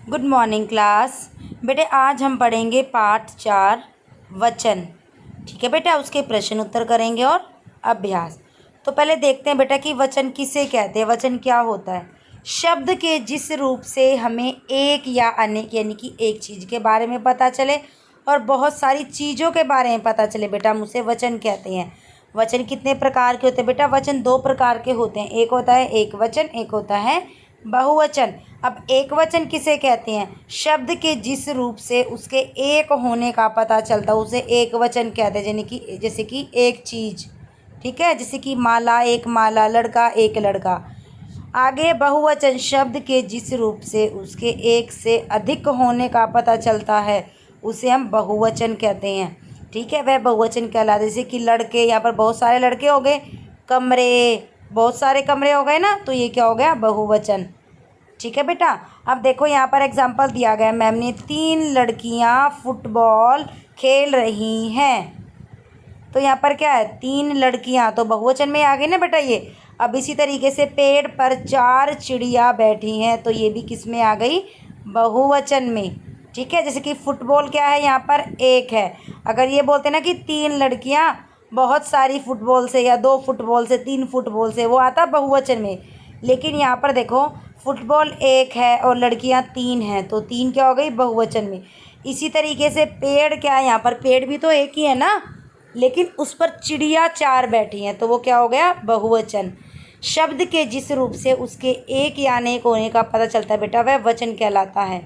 Good morning class. बेटे आज हम पढ़ेंगे पाठ 4 वचन। ठीक है बेटा, उसके प्रश्न उत्तर करेंगे और अभ्यास। तो पहले देखते हैं बेटा कि वचन किसे कहते हैं। वचन क्या होता है? शब्द के जिस रूप से हमें एक या अनेक यानी कि एक चीज़ के बारे में पता चले और बहुत सारी चीज़ों के बारे में पता चले बेटा, हम उसे वचन कहते हैं। वचन कितने प्रकार के होते हैं बेटा? वचन 2 प्रकार के होते हैं। एक होता है एक वचन, एक होता है बहुवचन। अब एक वचन किसे कहते हैं? शब्द के जिस रूप से उसके एक होने का पता चलता है उसे एक वचन कहते हैं। जैसे कि एक चीज़, ठीक है, जैसे कि माला, एक माला, लड़का, एक लड़का। आगे बहुवचन, शब्द के जिस रूप से उसके एक से अधिक होने का पता चलता है उसे हम बहुवचन कहते हैं। ठीक है, वह बहुवचन कहलाता है। जैसे कि लड़के, यहाँ पर बहुत सारे लड़के हो गए। कमरे, बहुत सारे कमरे हो गए ना, तो ये क्या हो गया? बहुवचन। ठीक है बेटा, अब देखो यहाँ पर एग्जाम्पल दिया गया मैम ने, 3 लड़कियाँ फुटबॉल खेल रही हैं। तो यहाँ पर क्या है? 3 लड़कियाँ, तो बहुवचन में आ गई ना बेटा ये। अब इसी तरीके से पेड़ पर 4 चिड़िया बैठी हैं, तो ये भी किस में आ गई? बहुवचन में। ठीक है, जैसे कि फुटबॉल क्या है यहाँ पर? एक है। अगर ये बोलते ना कि 3 लड़कियाँ बहुत सारी फुटबॉल से, या 2 फुटबॉल से, 3 फुटबॉल से, वो आता बहुवचन में। लेकिन यहाँ पर देखो, फुटबॉल एक है और लड़कियाँ 3 हैं, तो 3 क्या हो गई? बहुवचन में। इसी तरीके से पेड़ क्या है यहाँ पर? पेड़ भी तो एक ही है ना, लेकिन उस पर चिड़िया 4 बैठी हैं, तो वो क्या हो गया? बहुवचन। शब्द के जिस रूप से उसके एक या अनेक होने का पता चलता है बेटा, वह वचन कहलाता है।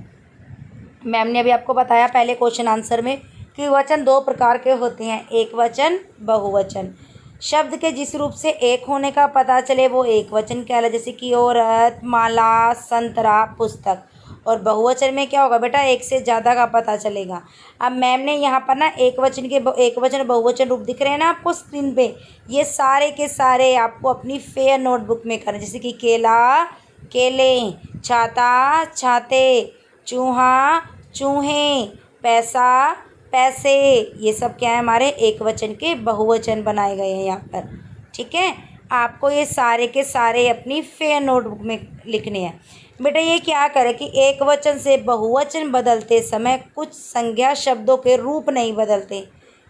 मैम ने अभी आपको बताया पहले क्वेश्चन आंसर में कि वचन 2 प्रकार के होते हैं, एक वचन, बहुवचन। शब्द के जिस रूप से एक होने का पता चले वो एक वचन कहलाता है। जैसे कि औरत, माला, संतरा, पुस्तक। और बहुवचन में क्या होगा बेटा? एक से ज़्यादा का पता चलेगा। अब मैम ने यहाँ पर ना एक वचन और बहुवचन रूप दिख रहे हैं ना आपको स्क्रीन पे, ये सारे के सारे आपको अपनी फेयर नोटबुक में करना। जैसे कि केला, केले, छाता, छाते, चूहा, चूहे, पैसा, पैसे, ये सब क्या है? हमारे एक वचन के बहुवचन बनाए गए हैं यहाँ पर। ठीक है, आपको ये सारे के सारे अपनी फेयर नोटबुक में लिखने हैं। बेटा ये क्या करे कि एक वचन से बहुवचन बदलते समय कुछ संज्ञा शब्दों के रूप नहीं बदलते।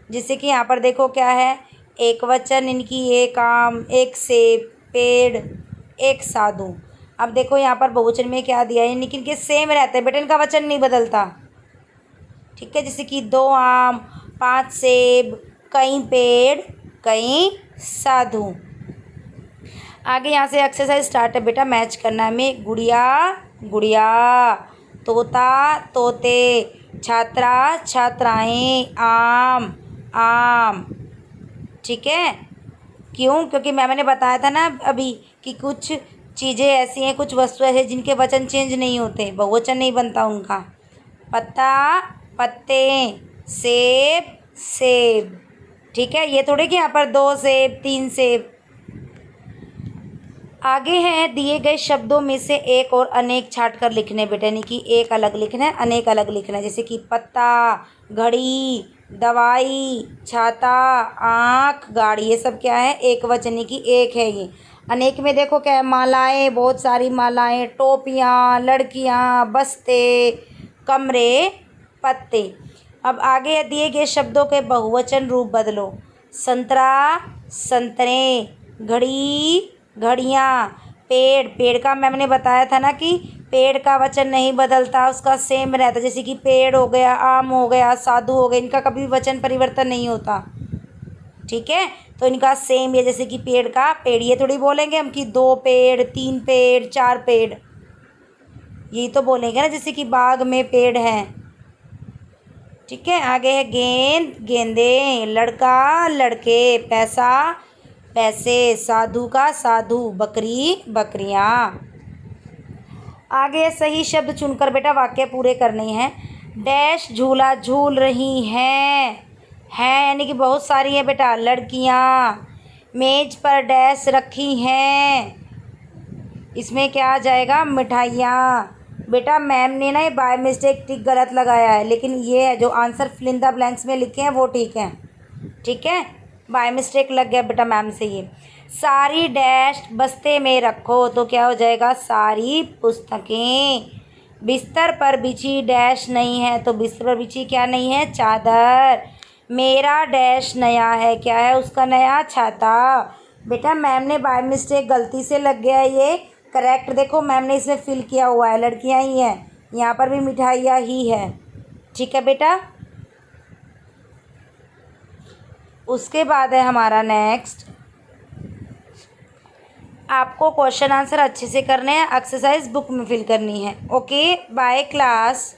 जैसे कि यहाँ पर देखो क्या है? एक वचन इनकी, एक आम, एक सेब, पेड़, एक साधु। अब देखो यहाँ पर बहुवचन में क्या दिया है? लेकिन इनके सेम रहते हैं बेटा, इनका वचन नहीं बदलता। ठीक है, जैसे कि 2 आम, 5 सेब, कई पेड़, कई साधु। आगे यहाँ से एक्सरसाइज स्टार्ट है बेटा, मैच करना हमें। गुड़िया, गुड़िया, तोता, तोते, छात्रा, छात्राएं, आम, आम। ठीक है, क्यों? क्योंकि मैंने बताया था ना अभी कि कुछ चीज़ें ऐसी हैं, कुछ वस्तुएं हैं जिनके वचन चेंज नहीं होते, बहुवचन नहीं बनता उनका। पत्ता, पत्ते, सेब, सेब। ठीक है, ये थोड़े कि यहाँ पर 2 सेब, 3 सेब। आगे हैं दिए गए शब्दों में से एक और अनेक छाट कर लिखने बेटे, यानी कि एक अलग लिखना है, अनेक अलग लिखना है। जैसे कि पत्ता, घड़ी, दवाई, छाता, आँख, गाड़ी, ये सब क्या है? एक वचन, यानी कि एक है ये। अनेक में देखो क्या है? मालाएं, बहुत सारी मालाएं, टोपियाँ, लड़कियाँ, बस्ते, कमरे, पत्ते। अब आगे दिए गए शब्दों के बहुवचन रूप बदलो। संतरा, संतरे, घड़ी, घड़ियाँ, पेड़, पेड़ का मैंने बताया था ना कि पेड़ का वचन नहीं बदलता, उसका सेम रहता। जैसे कि पेड़ हो गया, आम हो गया, साधु हो गए, इनका कभी वचन परिवर्तन नहीं होता। ठीक है, तो इनका सेम है। जैसे कि पेड़ का पेड़, ये थोड़ी बोलेंगे हम कि 2 पेड़, 3 पेड़, 4 पेड़, यही तो बोलेंगे ना। जैसे कि बाग में पेड़ हैं। ठीक है, आगे है गेंद, गेंदे, लड़का, लड़के, पैसा, पैसे, साधु का साधु, बकरी, बकरियाँ। आगे सही शब्द चुनकर बेटा वाक्य पूरे करने हैं। डैश झूला झूल रही हैं यानी कि बहुत सारी है बेटा लड़कियाँ। मेज पर डैश रखी हैं, इसमें क्या आ जाएगा? मिठाइयाँ। बेटा मैम ने ना ये बाय मिस्टेक टिक गलत लगाया है, लेकिन ये है जो answer fill in the blanks में लिखे हैं वो ठीक है। ठीक है, बाय मिस्टेक लग गया बेटा मैम से ये। सारी डैश बस्ते में रखो, तो क्या हो जाएगा? सारी पुस्तकें। बिस्तर पर बिछी डैश नहीं है, तो बिस्तर पर बिछी क्या नहीं है, चादर। मेरा डैश नया है, क्या है उसका नया, छाता। बेटा मैम ने बाय मिस्टेक गलती से लग गया ये, करेक्ट देखो मैम ने इसमें फिल किया हुआ है, लड़कियां ही हैं, यहाँ पर भी मिठाइयाँ ही है। ठीक है बेटा। उसके बाद है हमारा नेक्स्ट, आपको क्वेश्चन आंसर अच्छे से करने हैं, एक्सरसाइज बुक में फिल करनी है। Okay bye class.